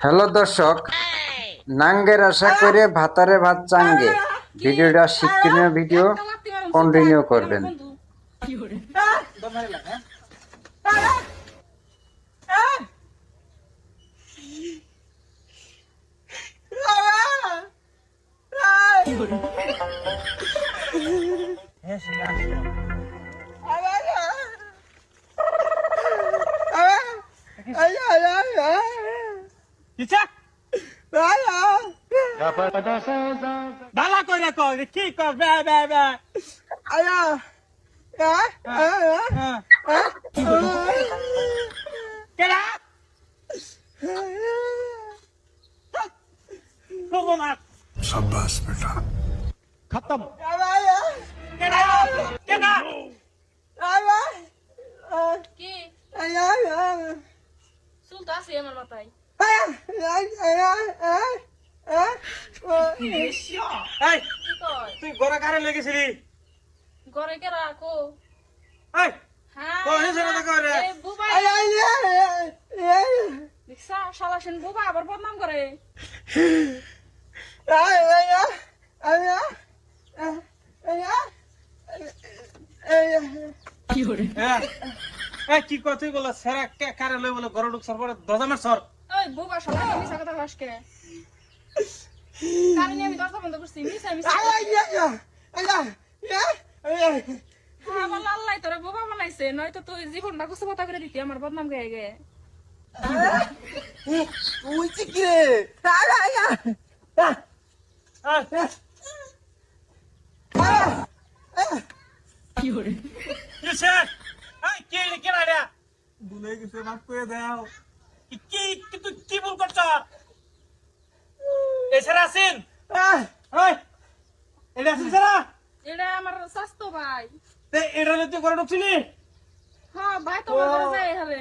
Hello দর্শক, নাঙ্গের আশা করে ভাতারে ভাত চাঙ্গে ভিডিওটা শিক্ষণীয় ভিডিও কন্টিনিউ করবেন। Dala koi koi, ki koi, be be be. Aya, kela. Kogona. शाबाश बेटा। खत्म। kela, kela. কি চুল তো আছে আমার মাথায়। Hey, কি কয় তুই গড়া কারে লেগেছিলি? ঘরে কে রাখো? Hey, হ্যাঁ কই হয়েছে না দেখো রে? এই বুবা দেখছা শালাসেন বুবা আবার বদনাম করে। কি কথা তুই বলে সেরা কারে লই বলে গড় ঢুকছর পরে দজামের সর। ওই বুবা শালা মিছা কথা কসকে। কারণে আমি দরজা বন্ধ করছি মিছা মিছা। আমার আল্লাহ তোরে বুবা বানাইছে, নয়তো তুই জীবনটা কুসু কথা করে দিতি আমার বদনাম গায়ে গায়ে। কিসে? এই কে কে না রে? ভুলে গেছে মাফ করে দাও। কি তুই কি ভুল করছ? এছাড়া আসেন। এই এটা আসেন সারা। এটা আমার স্বাস্থ্য ভাই। এটা তুই করে ঢুকছিলি? হ্যাঁ ভাই তোমার ঘরে যাই হবে।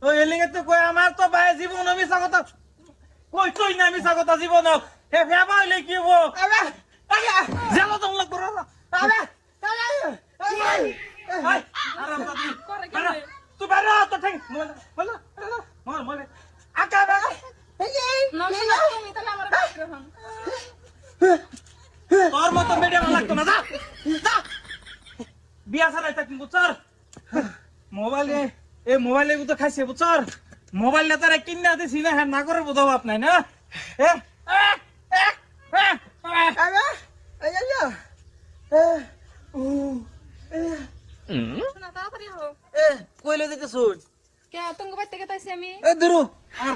ওই এলিগে তো কই আমার তো ভাই জীবন আমি স্বাগত কই তুই না আমি স্বাগত জীবন হে ফেবা হইলে কি হবো যেন তোমরা করো না তুই বেরো তো ঠিক মল আকা বেরো নমস্কার তুমি তাহলে আমার বাইরে হন। তোর মতো মিডিয়া লাগতো না যা যা বিয়া ছাড়াই থাকি বুঝছর মোবাইলে এই মোবাইলে তো খাইছে বুঝছর মোবাইল না তারা কিনা দিছি না হ্যাঁ না করে বোধ বাপ নাই না শোনা তাড়াতাড়ি হো। কইলে দিতে শুন কে তুমি বাইতে কে তাইছি আমি? এ ধরু আমার